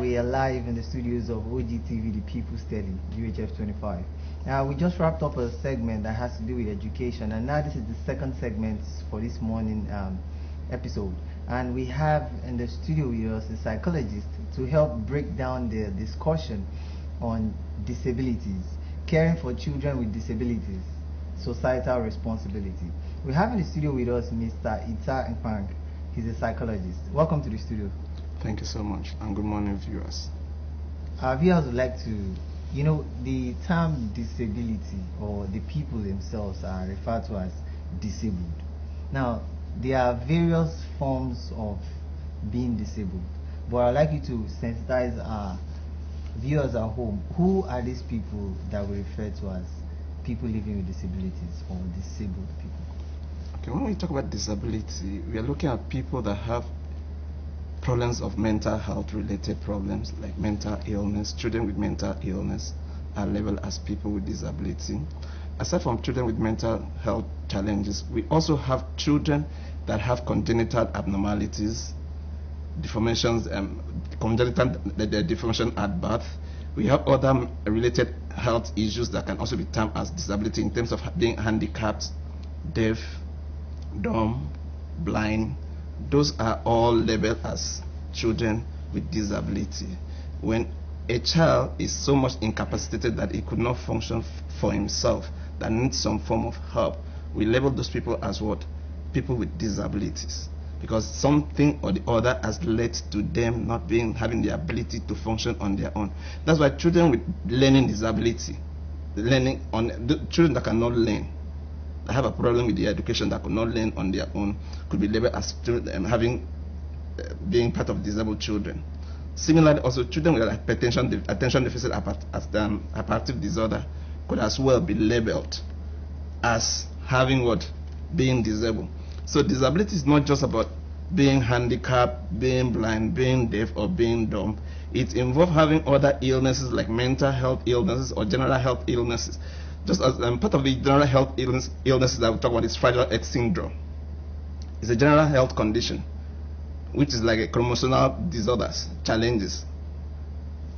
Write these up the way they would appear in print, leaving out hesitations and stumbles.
We are live in the studios of OGTV, the People's Telly, UHF 25. Now, we just wrapped up a segment that has to do with education, and now this is the second segment for this morning episode. And we have in the studio with us a psychologist to help break down the discussion on disabilities, caring for children with disabilities, societal responsibility. We have in the studio with us Mr. Ita Nkpang. He's a psychologist. Welcome to the studio. Thank you so much, and good morning, viewers. Our viewers would like to, the term disability, or the people themselves are referred to as disabled. Now, there are various forms of being disabled, but I'd like you to sensitize our viewers at home. Who are these people that we refer to as people living with disabilities or disabled people? Okay, when we talk about disability, we are looking at people that have problems of mental health related problems like mental illness. Children with mental illness are labeled as people with disability. Aside from children with mental health challenges, we also have children that have congenital abnormalities, deformations, congenital deformation at birth. We have other related health issues that can also be termed as disability in terms of being handicapped, deaf, dumb, blind. Those are all labeled as children with disability. When a child is so much incapacitated that he could not function for himself, that needs some form of help, we label those people as what? People with disabilities. Because something or the other has led to them not having the ability to function on their own. That's why children with learning disability, the children that cannot learn, that have a problem with their education, that could not learn on their own, could be labeled as being part of disabled children. Similarly, also children with attention deficit hyperactive disorder could as well be labeled as having what? Being disabled. So disability is not just about being handicapped, being blind, being deaf, or being dumb. It involves having other illnesses like mental health illnesses or general health illnesses. Just as part of the general health illnesses that we talk about is Fragile X syndrome. It's a general health condition, which is like a chromosomal disorders, challenges.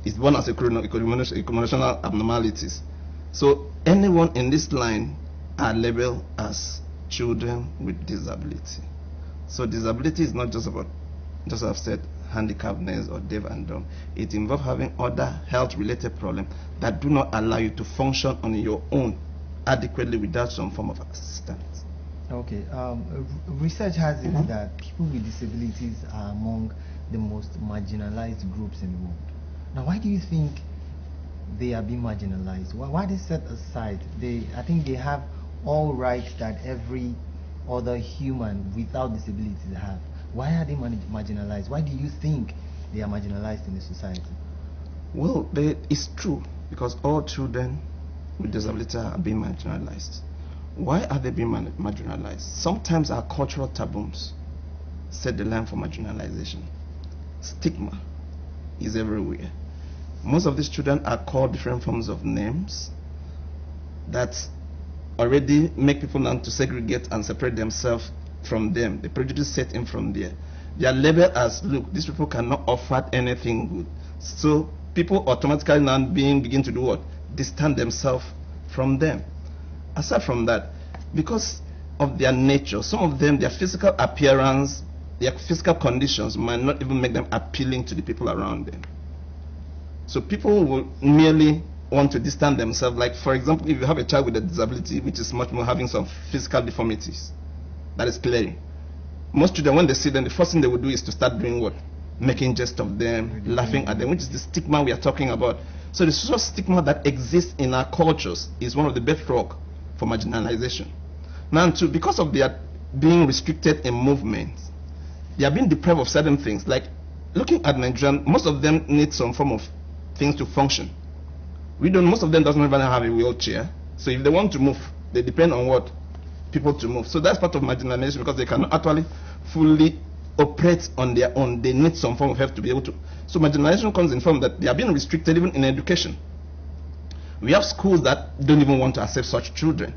It's born as a chromosomal abnormalities. So anyone in this line are labeled as children with disability. So disability is not just about, just as I've said, handicappedness or deaf and dumb. It involves having other health-related problems that do not allow you to function on your own adequately without some form of assistance. Okay. Research has it that people with disabilities are among the most marginalized groups in the world. Now, why do you think they are being marginalized? Why are they set aside? I think they have all rights that every other human without disabilities have. Why are they marginalized? Why do you think they are marginalized in the society? Well, it's true, because all children with disability are being marginalized. Why are they being marginalized? Sometimes our cultural taboos set the line for marginalization. Stigma is everywhere. Most of these children are called different forms of names that already make people learn to segregate and separate themselves from them. The prejudice set in from there. They are labeled as, look, these people cannot offer anything good. So people automatically now begin to do what? Distance themselves from them. Aside from that, because of their nature, some of them, their physical appearance, their physical conditions might not even make them appealing to the people around them. So people will merely want to distance themselves. Like, for example, if you have a child with a disability, which is much more having some physical deformities, that is clearing. Most children, when they see them, the first thing they will do is to start doing what? Making jest of them, laughing at them, which is the stigma we are talking about. So the social stigma that exists in our cultures is one of the bedrock for marginalization. Now, too, because of their being restricted in movement, they are being deprived of certain things. Like, looking at Nigerian, most of them need some form of things to function. Most of them doesn't even have a wheelchair. So if they want to move, they depend on what? People to move. So that's part of marginalization, because they cannot actually fully operate on their own. They need some form of help to be able to. So marginalization comes in form that they are being restricted even in education. We have schools that don't even want to accept such children.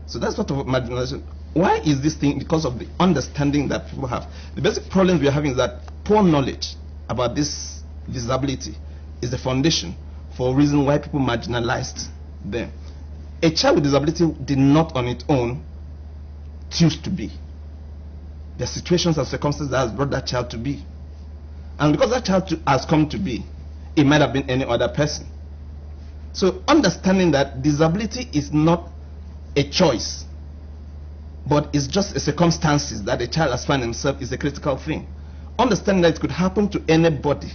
So that's part of marginalization. Why is this thing? Because of the understanding that people have. The basic problems we are having is that poor knowledge about this disability is the foundation for a reason why people marginalized them. A child with disability did not on its own choose to be. There are situations and circumstances that has brought that child to be. And because that child has come to be, it might have been any other person. So understanding that disability is not a choice, but it's just a circumstances that a child has found himself is a critical thing. Understanding that it could happen to anybody,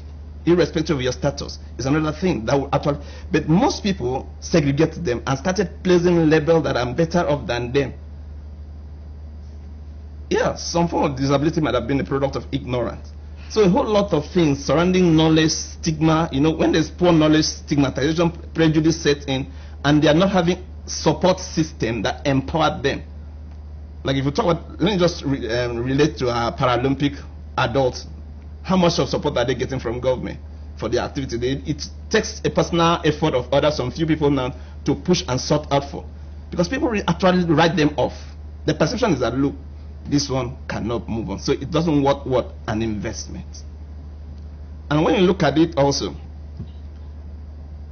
irrespective of your status, is another thing that will actually. But most people segregate them and started placing labels that I'm better off than them. Yeah, some form of disability might have been a product of ignorance. So a whole lot of things surrounding knowledge, stigma, when there's poor knowledge, stigmatization, prejudice set in, and they are not having support system that empower them. Like if you talk about, let me just relate to our Paralympic adults. How much of support are they getting from government for their activity? It takes a personal effort of others, some few people now, to push and sort out for. Because people actually write them off. The perception is that, look, this one cannot move on. So it doesn't work what? An investment. And when you look at it also,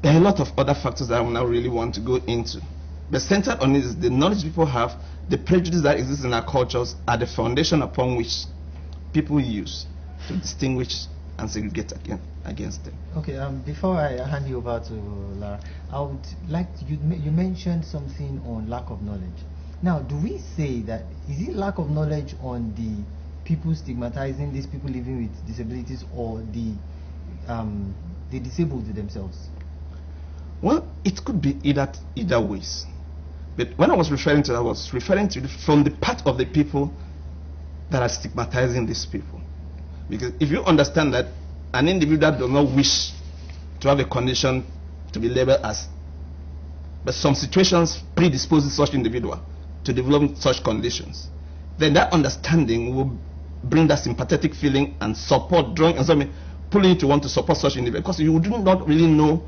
there are a lot of other factors that I now really want to go into. But centered on it is the knowledge people have, the prejudice that exists in our cultures are the foundation upon which people use to distinguish and segregate against them. Okay, before I hand you over to Lara, I would like you mentioned something on lack of knowledge. Now, do we say that, is it lack of knowledge on the people stigmatizing these people living with disabilities, or the disabled themselves? Well, it could be either ways. But when I was referring to that, I was referring to from the part of the people that are stigmatizing these people. Because if you understand that an individual does not wish to have a condition to be labeled as, but some situations predispose such individual to develop such conditions, then that understanding will bring that sympathetic feeling and support, drawing and something, pulling you to want to support such individual, because you do not really know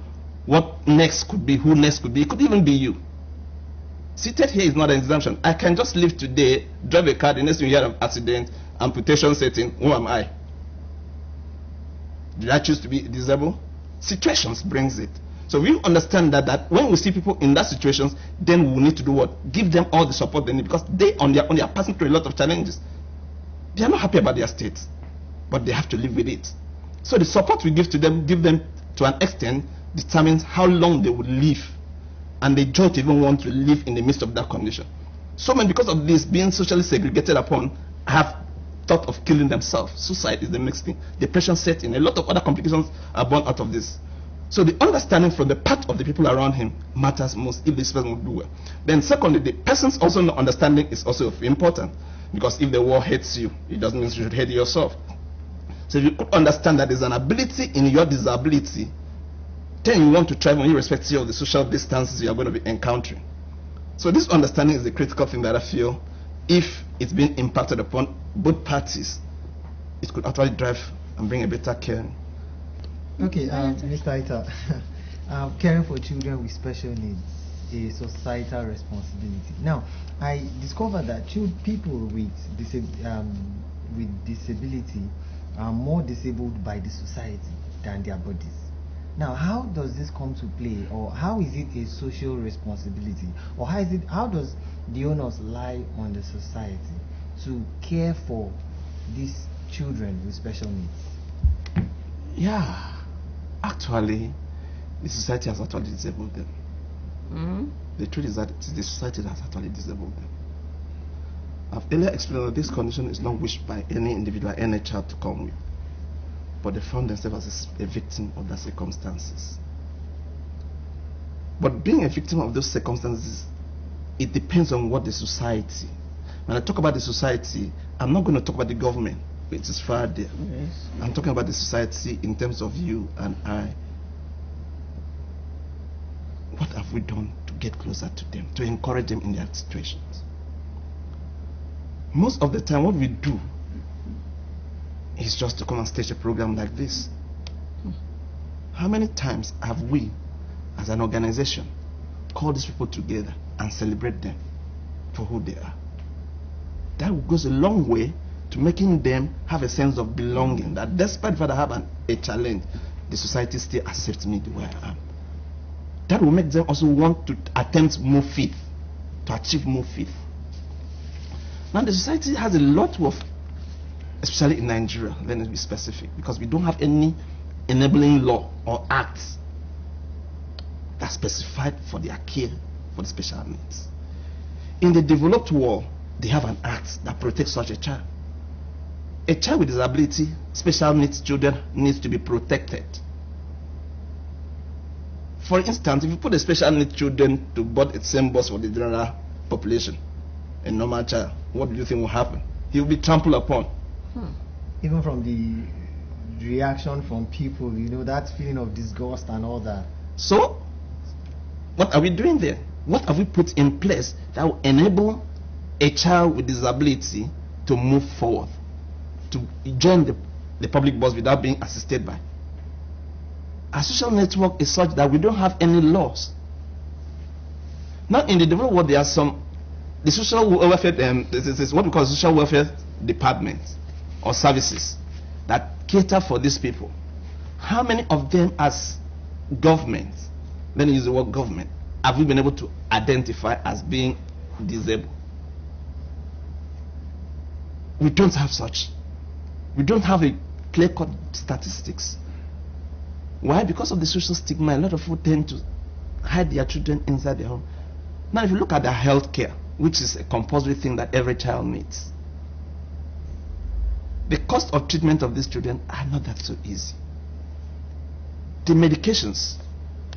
what next could be, who next could be. It could even be you. Seated here is not an exemption. I can just live today, drive a car, the next thing you hear of accident, amputation setting. Who am I? Did I choose to be disabled? Situations brings it. So we understand that when we see people in that situations, then we need to do what? Give them all the support they need, because they on their own are passing through a lot of challenges. They are not happy about their state, but they have to live with it. So the support we give them to an extent determines how long they will live, and they don't even want to live in the midst of that condition. So many, because of this being socially segregated upon, have thought of killing themselves. Suicide is the next thing. Depression set in. A lot of other complications are born out of this. So the understanding from the part of the people around him matters most if this person will do well. Then secondly, the person's also not understanding is also important, because if the world hates you, it doesn't mean you should hate yourself. So if you could understand that there's an ability in your disability, then you want to thrive irrespective of the social distances you are going to be encountering. So this understanding is the critical thing that I feel, if it's been impacted upon both parties, it could actually drive and bring a better care. Okay, Mr. Ita, caring for children with special needs is a societal responsibility. Now, I discovered that people with disability are more disabled by the society than their bodies. Now, how does this come to play, or how is it a social responsibility, or how does the onus lie on the society to care for these children with special needs? Yeah, actually, the society has actually disabled them. The truth is that it is the society that has actually disabled them. I've earlier explained that this condition is not wished by any individual, any child to come with, but they found themselves as a victim of their circumstances. But being a victim of those circumstances, it depends on what the society. When I talk about the society, I'm not going to talk about the government, which is far there. Yes. I'm talking about the society in terms of you and I. What have we done to get closer to them, to encourage them in their situations? Most of the time, what we do is just to come and stage a program like this. How many times have we, as an organization, called these people together and celebrate them for who they are? That goes a long way to making them have a sense of belonging, that despite the fact I have a challenge, the society still accepts me the way I am. That will make them also want to attempt more faith, to achieve more faith. Now the society has a lot of, especially in Nigeria, let me be specific, because we don't have any enabling law or acts that's specified for their care for the special needs. In the developed world, they have an act that protects such a child. A child with disability, special needs children, needs to be protected. For instance, if you put a special needs children to board the same bus for the general population, a normal child, what do you think will happen? He will be trampled upon. Even from the reaction from people, that feeling of disgust and all that. So, what are we doing there? What have we put in place that will enable a child with disability to move forward, to join the public bus without being assisted by? Our social network is such that we don't have any laws. Now, in the developed world, there are the social welfare, this is what we call social welfare departments or services that cater for these people. How many of them, as government, let me use the word government, have we been able to identify as being disabled? We don't have such. We don't have a clear-cut statistics. Why? Because of the social stigma. A lot of people tend to hide their children inside their home. Now, if you look at their health care, which is a compulsory thing that every child needs, the cost of treatment of these children are not that so easy. The medications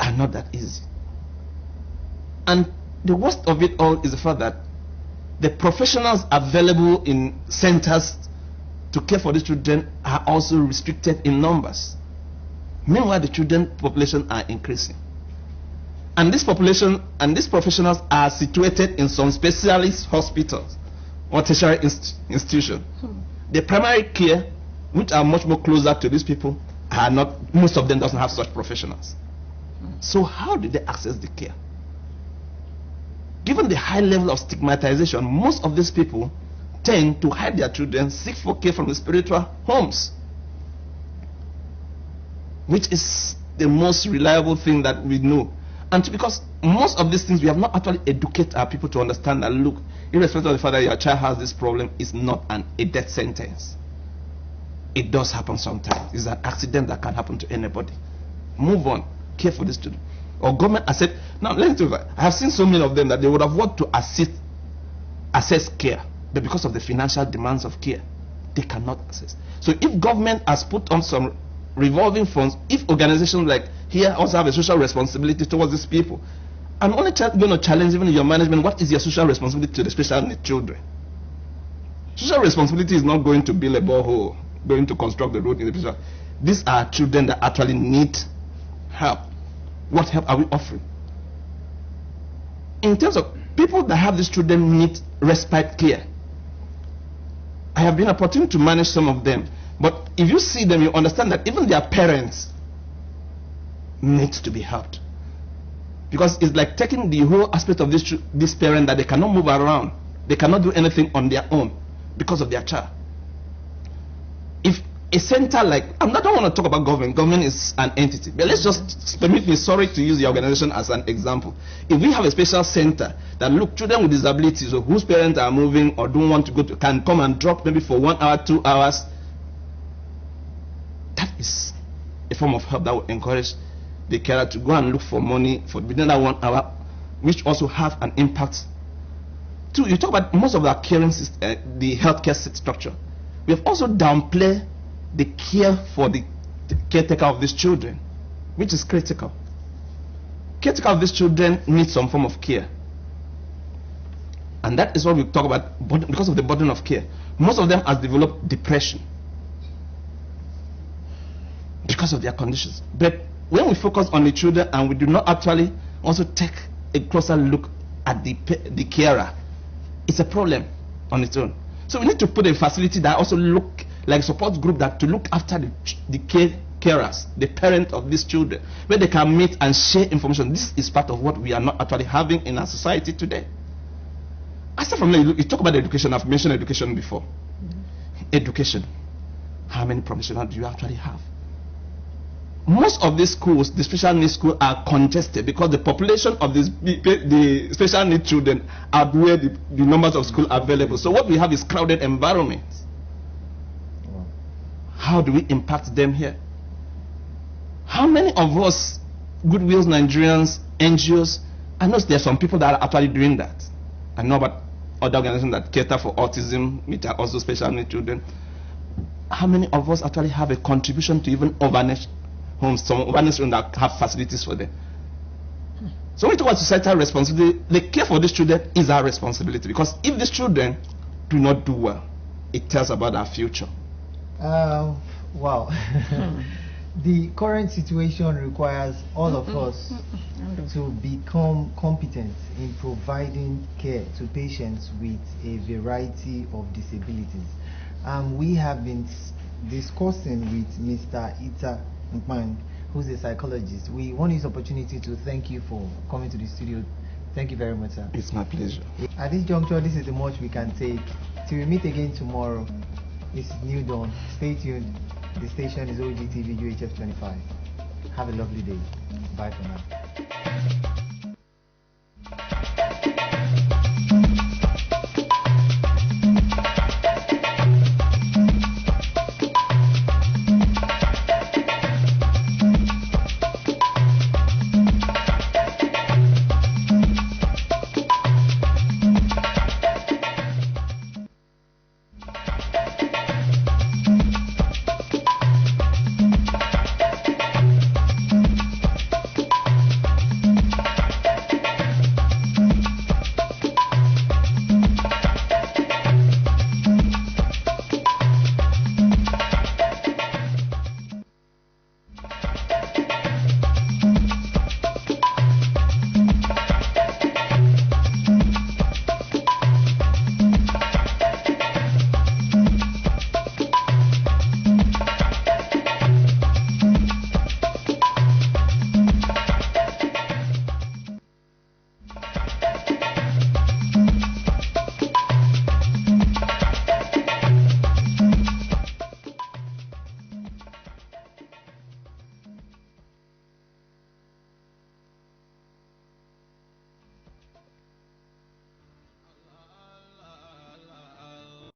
are not that easy. And the worst of it all is the fact that the professionals available in centers to care for these children are also restricted in numbers. Meanwhile, the children population are increasing. And this population and these professionals are situated in some specialist hospitals or tertiary institutions. The primary care, which are much more closer to these people, are not, most of them doesn't have such professionals. So how do they access the care? Given the high level of stigmatization, most of these people tend to hide their children, seek for care from the spiritual homes, which is the most reliable thing that we know. And because most of these things, we have not actually educated our people to understand that, look, irrespective of the fact that your child has this problem, it's not a death sentence. It does happen sometimes. It's an accident that can happen to anybody. Move on. Care for this children. Or government accept. Now, let me tell you, I have seen so many of them that they would have wanted to assess care, but because of the financial demands of care, they cannot access. So if government has put on some revolving funds, if organizations like here also have a social responsibility towards these people, I'm only going to challenge even your management, what is your social responsibility to the special needs children? Social responsibility is not going to build a borehole, going to construct the road in the future. These are children that actually need help. What help are we offering? In terms of people that have these children need respite care, I have been opportune to manage some of them. But if you see them, you understand that even their parents need to be helped. Because it's like taking the whole aspect of this parent that they cannot move around. They cannot do anything on their own because of their child. If a center like, I don't want to talk about government. Government is an entity. But let's just, permit me, sorry to use the organization as an example. If we have a special center that, look, children with disabilities or whose parents are moving or don't want to go to, can come and drop maybe for 1 hour, 2 hours, that is a form of help that will encourage the carer to go and look for money for within that 1 hour, which also have an impact. Two, you talk about most of our caring system, the healthcare structure. We have also downplayed the care for the caretaker of these children, which is critical. Caretaker of these children need some form of care. And that is what we talk about because of the burden of care. Most of them have developed depression because of their conditions. But when we focus on the children and we do not actually also take a closer look at the carer, it's a problem on its own. So we need to put a facility that also look like a support group that to look after the carers, the parent of these children, where they can meet and share information. This is part of what we are not actually having in our society today. Aside from that, you talk about education. I've mentioned education before. Education. How many professionals do you actually have? Most of these schools, the special needs schools, are congested because the population of the special needs children outweigh the numbers of schools available. So what we have is crowded environments. How do we impact them here? How many of us, Goodwills, Nigerians, NGOs, I know there are some people that are actually doing that. I know about other organizations that cater for autism, which are also special needs children. How many of us actually have a contribution to even orphanage homes, some orphanage homes that have facilities for them? So when we talk about societal responsibility, the care for these children is our responsibility, because if these children do not do well, it tells about our future. Wow. The current situation requires all of us to become competent in providing care to patients with a variety of disabilities. We have been discussing with Mr. Ita Nkman, who's a psychologist. We want this opportunity to thank you for coming to the studio. Thank you very much, sir. It's my pleasure. At this juncture, this is the much we can take. Till we meet again tomorrow, it's New Dawn. Stay tuned. The station is OGTV UHF 25. Have a lovely day. Bye for now.